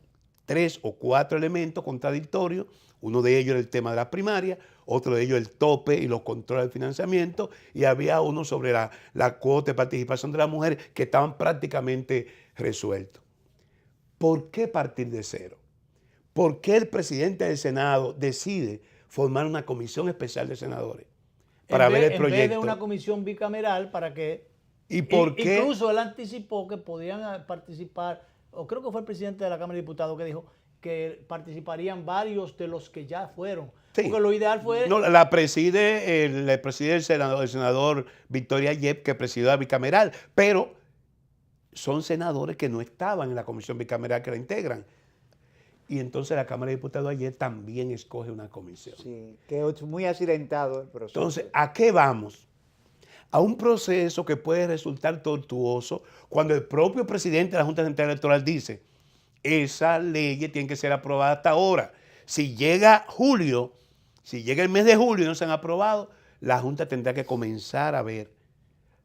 3 o 4 elementos contradictorios, uno de ellos era el tema de la primaria, otro de ellos el tope y los controles del financiamiento, y había uno sobre la cuota de participación de las mujeres que estaban prácticamente resueltos. ¿Por qué partir de cero? ¿Por qué el presidente del Senado decide formar una comisión especial de senadores para ver el proyecto? En vez de una comisión bicameral para que... ¿Y por qué? Incluso él anticipó que podían participar, o creo que fue el presidente de la Cámara de Diputados que dijo que participarían varios de los que ya fueron. Sí. Porque lo ideal fue... No, la preside el senador Victoria Yep, que presidió la bicameral, pero son senadores que no estaban en la comisión bicameral que la integran. Y entonces la Cámara de Diputados ayer también escoge una comisión. Sí, que es muy accidentado el proceso. Entonces, ¿a qué vamos? A un proceso que puede resultar tortuoso cuando el propio presidente de la Junta Central Electoral dice, esas leyes tienen que ser aprobadas hasta ahora. Si llega julio, si llega el mes de julio y no se han aprobado, la Junta tendrá que comenzar a ver,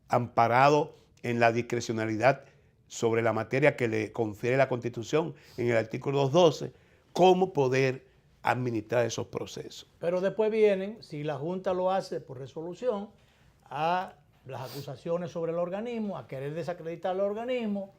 amparado en la discrecionalidad sobre la materia que le confiere la Constitución en el artículo 212, cómo poder administrar esos procesos. Pero después vienen, si la Junta lo hace por resolución, a las acusaciones sobre el organismo, a querer desacreditar el organismo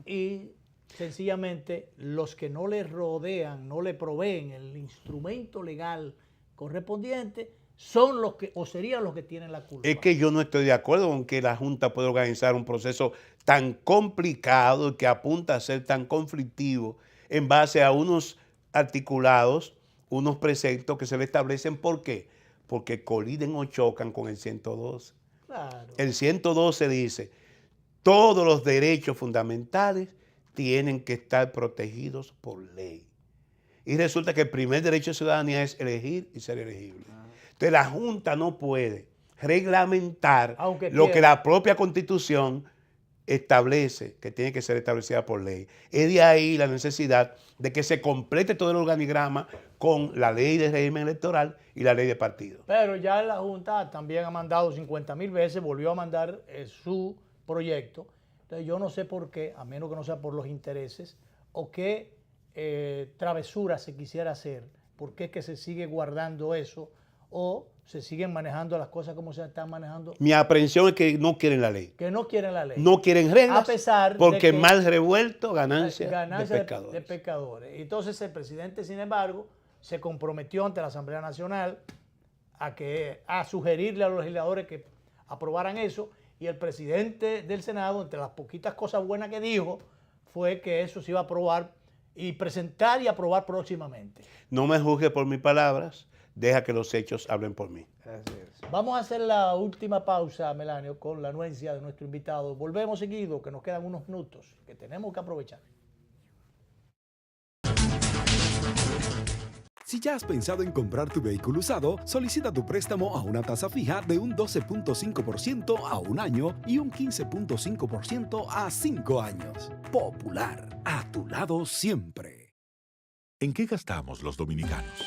y sencillamente los que no le rodean, no le proveen el instrumento legal correspondiente son los que, o serían los que tienen la culpa. Es que yo no estoy de acuerdo con que la Junta pueda organizar un proceso tan complicado y que apunta a ser tan conflictivo en base a unos articulados, unos preceptos que se le establecen. ¿Por qué? Porque coliden o chocan con el 112. Claro. El 112 dice, todos los derechos fundamentales tienen que estar protegidos por ley. Y resulta que el primer derecho de ciudadanía es elegir y ser elegible. Entonces la Junta no puede reglamentar lo que la propia Constitución establece, que tiene que ser establecida por ley. Es de ahí la necesidad de que se complete todo el organigrama con la ley de régimen electoral y la ley de partido. Pero ya la Junta también ha mandado 50,000 veces, volvió a mandar su proyecto. Entonces yo no sé por qué, a menos que no sea por los intereses, o qué travesura se quisiera hacer, por qué es que se sigue guardando eso, o se siguen manejando las cosas como se están manejando. Mi aprehensión es que no quieren la ley. Que no quieren la ley. No quieren reglas, a pesar porque de que mal revuelto, ganancia de pecadores. Entonces el presidente, sin embargo, se comprometió ante la Asamblea Nacional a sugerirle a los legisladores que aprobaran eso, y el presidente del Senado, entre las poquitas cosas buenas que dijo, fue que eso se iba a aprobar y presentar y aprobar próximamente. No me juzgue por mis palabras, deja que los hechos hablen por mí. Vamos a hacer la última pausa, Melanio, con la anuencia de nuestro invitado. Volvemos seguido, que nos quedan unos minutos que tenemos que aprovechar. Si ya has pensado en comprar tu vehículo usado, solicita tu préstamo a una tasa fija de un 12.5% a un año y un 15.5% a 5 años. Popular, a tu lado siempre. ¿En qué gastamos los dominicanos?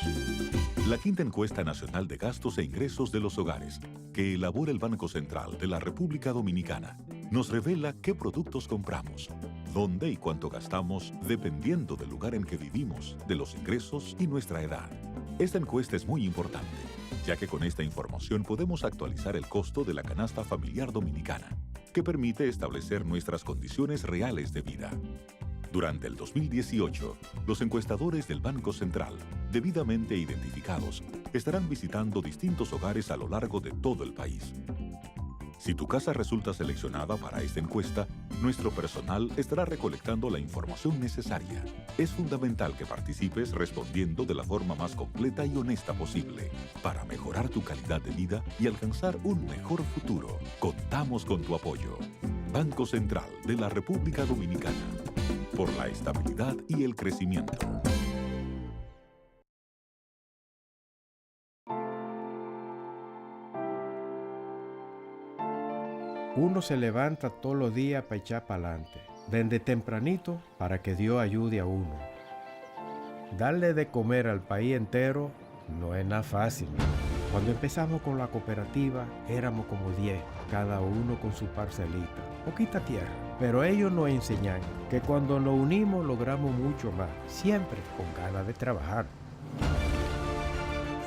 La quinta encuesta nacional de gastos e ingresos de los hogares, que elabora el Banco Central de la República Dominicana, nos revela qué productos compramos, dónde y cuánto gastamos dependiendo del lugar en que vivimos, de los ingresos y nuestra edad. Esta encuesta es muy importante, ya que con esta información podemos actualizar el costo de la canasta familiar dominicana, que permite establecer nuestras condiciones reales de vida. Durante el 2018, los encuestadores del Banco Central, debidamente identificados, estarán visitando distintos hogares a lo largo de todo el país. Si tu casa resulta seleccionada para esta encuesta, nuestro personal estará recolectando la información necesaria. Es fundamental que participes respondiendo de la forma más completa y honesta posible para mejorar tu calidad de vida y alcanzar un mejor futuro. Contamos con tu apoyo. Banco Central de la República Dominicana. Por la estabilidad y el crecimiento. Uno se levanta todos los días para echar para adelante, desde tempranito para que Dios ayude a uno. Darle de comer al país entero no es nada fácil. Cuando empezamos con la cooperativa éramos como 10, cada uno con su parcelita, poquita tierra. Pero ellos nos enseñan que cuando nos unimos logramos mucho más, siempre con ganas de trabajar.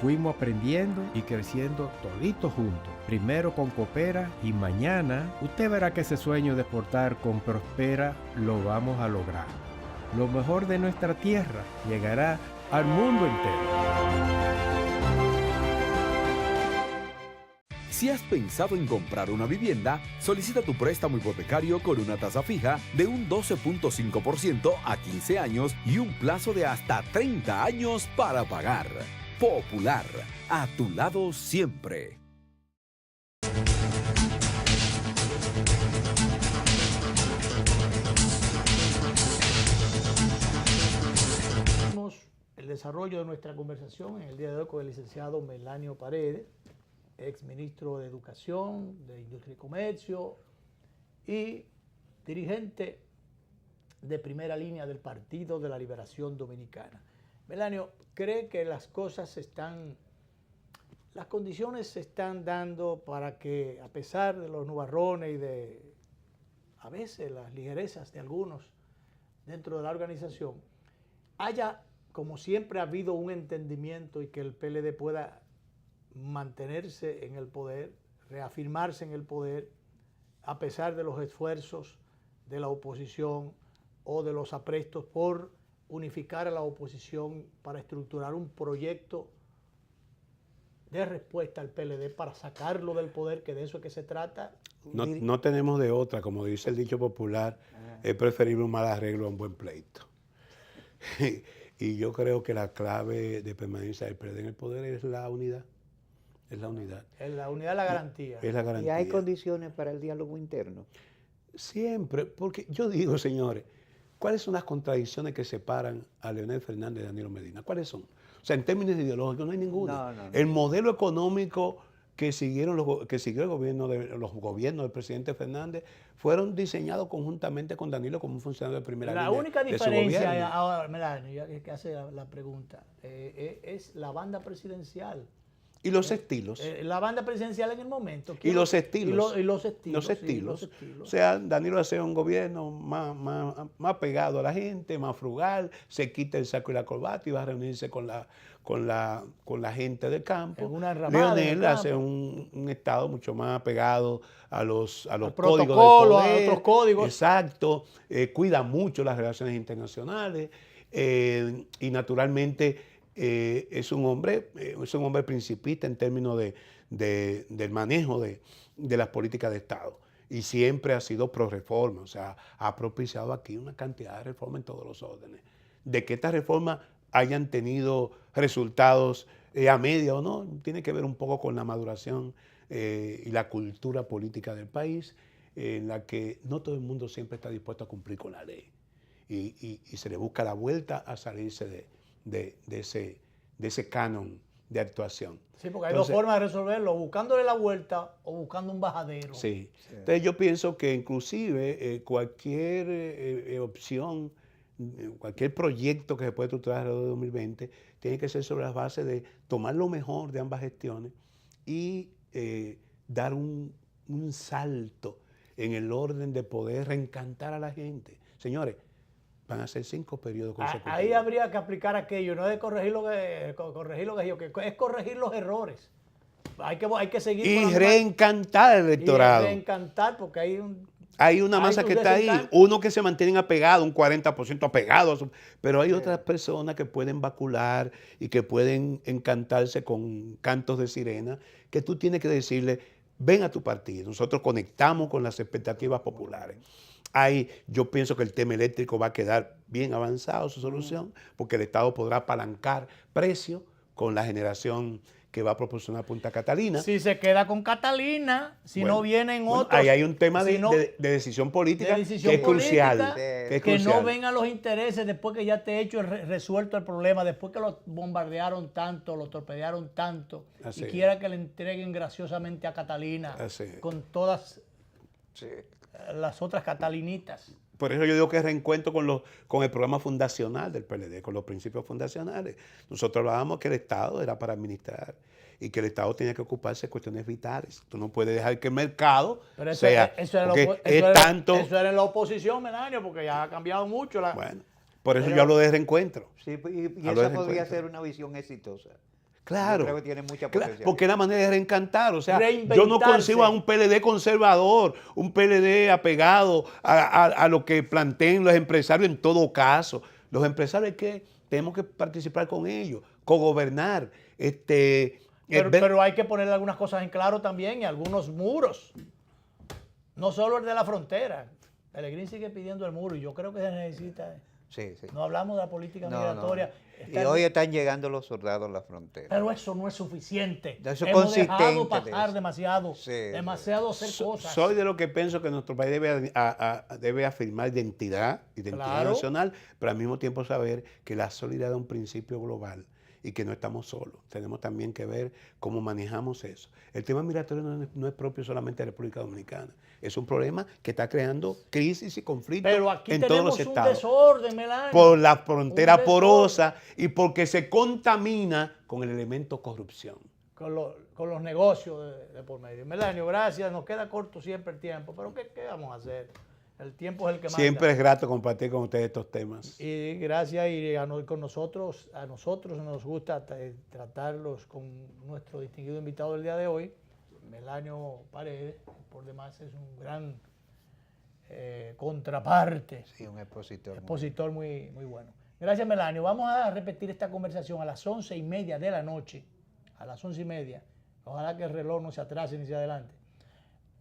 Fuimos aprendiendo y creciendo toditos juntos. Primero con Coopera y mañana usted verá que ese sueño de exportar con Prospera lo vamos a lograr. Lo mejor de nuestra tierra llegará al mundo entero. Si has pensado en comprar una vivienda, solicita tu préstamo hipotecario con una tasa fija de un 12.5% a 15 años y un plazo de hasta 30 años para pagar. Popular, a tu lado siempre. El desarrollo de nuestra conversación en el día de hoy con el licenciado Melanio Paredes, ex ministro de Educación, de Industria y Comercio y dirigente de primera línea del Partido de la Liberación Dominicana. Melanio, ¿cree que las condiciones se están dando para que, a pesar de los nubarrones y de, a veces, las ligerezas de algunos dentro de la organización, haya, como siempre ha habido, un entendimiento y que el PLD pueda mantenerse en el poder, reafirmarse en el poder, a pesar de los esfuerzos de la oposición o de los aprestos por unificar a la oposición para estructurar un proyecto de respuesta al PLD para sacarlo del poder, que de eso es que se trata? No tenemos de otra, como dice el dicho popular, es preferible un mal arreglo a un buen pleito. Y yo creo que la clave de permanencia del PLD en el poder es la unidad. Es la unidad. Es la unidad, la garantía. Es la garantía. ¿Y hay condiciones para el diálogo interno? Siempre, porque yo digo, señores, ¿cuáles son las contradicciones que separan a Leonel Fernández y Danilo Medina? ¿Cuáles son? O sea, en términos ideológicos no hay ninguna. No. El modelo económico que siguió el gobierno los gobiernos del presidente Fernández fueron diseñados conjuntamente con Danilo como un funcionario de primera línea. La única de su diferencia, gobierno. ahora, Melanio, ya que hace la pregunta, es la banda presidencial. Y los estilos. La banda presidencial en el momento. Y los estilos. Y los estilos. Los estilos. O sea, Danilo hace un gobierno más pegado a la gente, más frugal, se quita el saco y la corbata y va a reunirse con la gente del campo. En una ramada Leonel del campo. hace un estado mucho más pegado a los códigos protocolo, del poder. a otros códigos. Exacto. Cuida mucho las relaciones internacionales y naturalmente es un hombre principista en términos del manejo de las políticas de Estado. Y siempre ha sido pro reforma, o sea, ha propiciado aquí una cantidad de reformas en todos los órdenes. De que estas reformas hayan tenido resultados a media o no, tiene que ver un poco con la maduración y la cultura política del país, en la que no todo el mundo siempre está dispuesto a cumplir con la ley. Y se le busca la vuelta a salirse de ese canon de actuación. Sí, porque hay dos formas de resolverlo, buscándole la vuelta o buscando un bajadero. Sí. Entonces yo pienso que inclusive cualquier opción, cualquier proyecto que se puede estructurar alrededor de 2020, tiene que ser sobre las bases de tomar lo mejor de ambas gestiones y dar un salto en el orden de poder reencantar a la gente. Señores, van a ser 5 periodos consecutivos. Ahí habría que aplicar aquello, no es corregir lo que es corregir los errores. Hay que seguir. Y reencantar al electorado. Y reencantar, porque hay una masa que está ahí, uno que se mantienen apegados, un 40% apegados, pero hay otras personas que pueden vacular y que pueden encantarse con cantos de sirena, que tú tienes que decirle, ven a tu partido, nosotros conectamos con las expectativas populares. Ahí yo pienso que el tema eléctrico va a quedar bien avanzado su solución, porque el Estado podrá apalancar precios con la generación que va a proporcionar Punta Catalina. Si se queda con Catalina, si no vienen otros. Ahí hay un tema de decisión política que es crucial. Que no vengan los intereses después que ya te he hecho resuelto el problema, después que lo bombardearon tanto, lo torpedearon tanto, y quiera que le entreguen graciosamente a Catalina con todas las otras catalinitas. Por eso yo digo que reencuentro con el programa fundacional del PLD, con los principios fundacionales. Nosotros hablábamos que el Estado era para administrar y que el Estado tenía que ocuparse de cuestiones vitales. Tú no puedes dejar que el mercado Pero eso, sea... eso era porque eso era en la oposición, Melanio, porque ya ha cambiado mucho la... Bueno, por eso yo hablo de reencuentro. Sí, y Hablo de esa podría reencuentro. ser una visión exitosa. Claro. Yo creo que tiene mucha Claro, potencialidad. porque es la manera de reencantar. O sea, yo no Reinventarse. concibo a un PLD conservador, un PLD apegado a lo que planteen los empresarios en todo caso. Los empresarios que tenemos que participar con ellos, cogobernar. Pero hay que ponerle algunas cosas en claro también y algunos muros. No solo el de la frontera. Pellegrini sigue pidiendo el muro y yo creo que se necesita. Sí, sí. No hablamos de la política No, migratoria. Y hoy están llegando los soldados a la frontera. Pero eso no es suficiente. Eso es Hemos dejado consistente pasar de demasiado. Sí, demasiado hacer cosas. Soy de lo que pienso que nuestro país debe afirmar identidad Claro. nacional, pero al mismo tiempo saber que la solidaridad es un principio global y que no estamos solos. Tenemos también que ver cómo manejamos eso. El tema migratorio no es propio solamente de la República Dominicana. Es un problema que está creando crisis y conflictos Pero aquí en todos los tenemos un estados. desorden, Melanio. Por la frontera Un porosa y porque se contamina con el elemento corrupción. Con los negocios de por medio. Melanio, gracias. Nos queda corto siempre el tiempo. Pero ¿qué vamos a hacer? El tiempo es el que manda. Siempre es grato compartir con ustedes estos temas. Y gracias, y con nosotros, a nosotros nos gusta tratarlos con nuestro distinguido invitado del día de hoy, Melanio Paredes. Por demás es un gran contraparte. Sí, un expositor. Expositor muy bueno. Gracias, Melanio. Vamos a repetir esta conversación a las 11:30 de la noche. A las 11:30. Ojalá que el reloj no se atrase ni se adelante.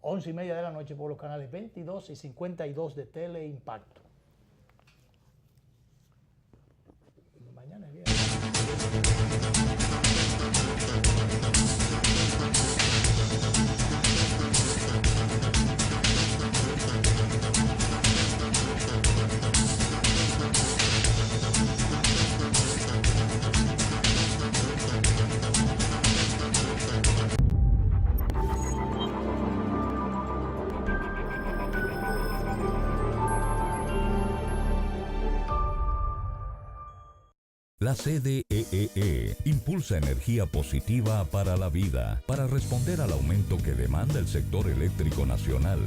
11:30 de la noche por los canales 22 y 52 de Teleimpacto. Mañana es viernes. La CDEE impulsa energía positiva para la vida, para responder al aumento que demanda el sector eléctrico nacional.